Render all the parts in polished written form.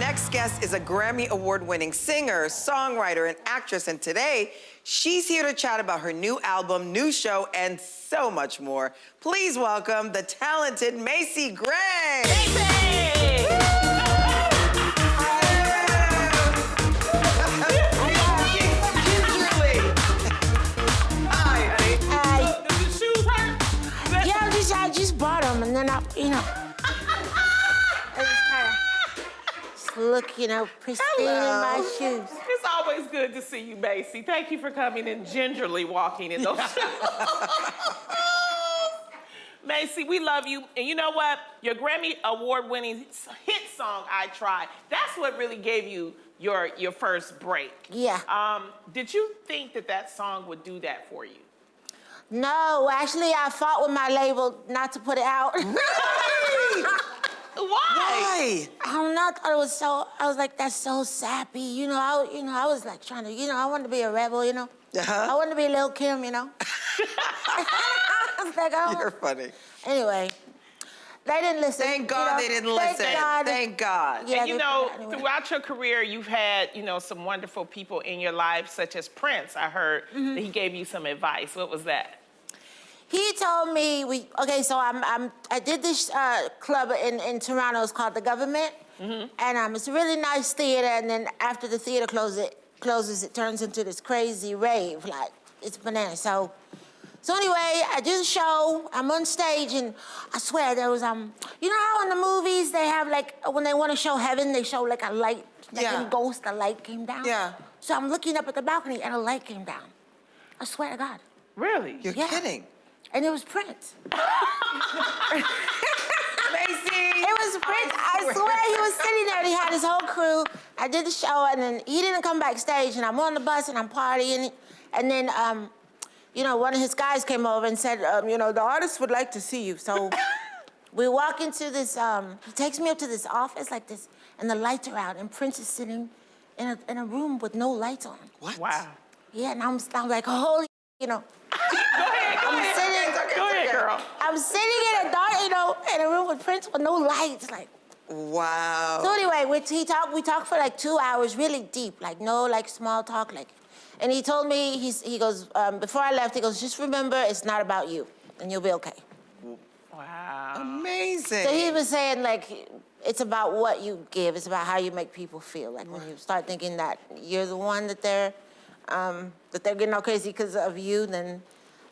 next guest is a Grammy Award-winning singer, songwriter, and actress, and today, she's here to chat about her new album, new show, and so much more. Please welcome the talented Macy Gray! Macy! Hi, honey. Hi. Does your shoes hurt? Yeah, I just bought them, and then I just kind of look, pristine in my shoes. It's always good to see you, Macy. Thank you for coming and gingerly walking in those shoes. Macy, we love you. And you know what? Your Grammy Award-winning hit song, I Tried, that's what really gave you your first break. Yeah. Did you think that song would do that for you? No, actually, I fought with my label not to put it out. Really? Why? I don't know. I was like, that's so sappy. I was like trying to, I wanted to be a rebel, I wanted to be Lil' Kim, I was like, oh. You're funny. Anyway, they didn't listen. Thank God they didn't listen. Thank God. Yeah, And anyway. throughout your career, you've had, some wonderful people in your life, such as Prince. I heard that he gave you some advice. What was that? He told me so I did this club in Toronto. It's called The Government, and it's a really nice theater. And then after the theater closes, it turns into this crazy rave, like it's bananas. So anyway, I do the show. I'm on stage, and I swear there was you know how in the movies they have like when they want to show heaven, they show like a light, like in Ghost, a light came down. Yeah. So I'm looking up at the balcony, and a light came down. I swear to God. Really? You're kidding. And it was Prince. Macy! It was Prince. I swear he was sitting there and he had his whole crew. I did the show and then he didn't come backstage and I'm on the bus and I'm partying. And then, one of his guys came over and said, the artist would like to see you. So we walk into this, he takes me up to this office like this and the lights are out and Prince is sitting in a room with no lights on. What? Wow. Yeah, and I'm like, holy, Go ahead, girl. I'm sitting in a dark, in a room with Prince with no lights, like. Wow. So anyway, we talked for like 2 hours, really deep, like no like small talk, like. And he told me, he goes, before I left, he goes, just remember, it's not about you, and you'll be okay. Wow. Amazing. So he was saying like, it's about what you give, it's about how you make people feel. Like when you start thinking that you're the one that they're getting all crazy because of you, then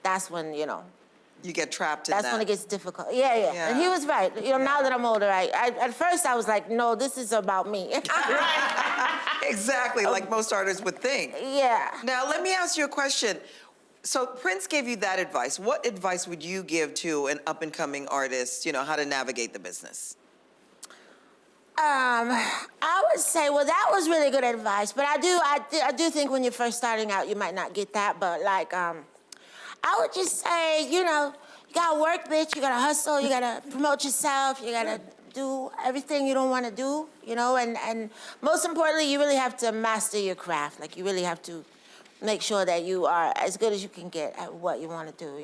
that's when, You get trapped in that. That's when it gets difficult. Yeah. And he was right. Now that I'm older, at first I was like, no, this is about me. Exactly, like most artists would think. Yeah. Now, let me ask you a question. So Prince gave you that advice. What advice would you give to an up-and-coming artist, how to navigate the business? I would say, well, that was really good advice. But I do think when you're first starting out, you might not get that. But like, I would just say, you gotta work, bitch. You gotta hustle. You gotta promote yourself. You gotta do everything you don't want to do, And most importantly, you really have to master your craft. Like, you really have to make sure that you are as good as you can get at what you want to do,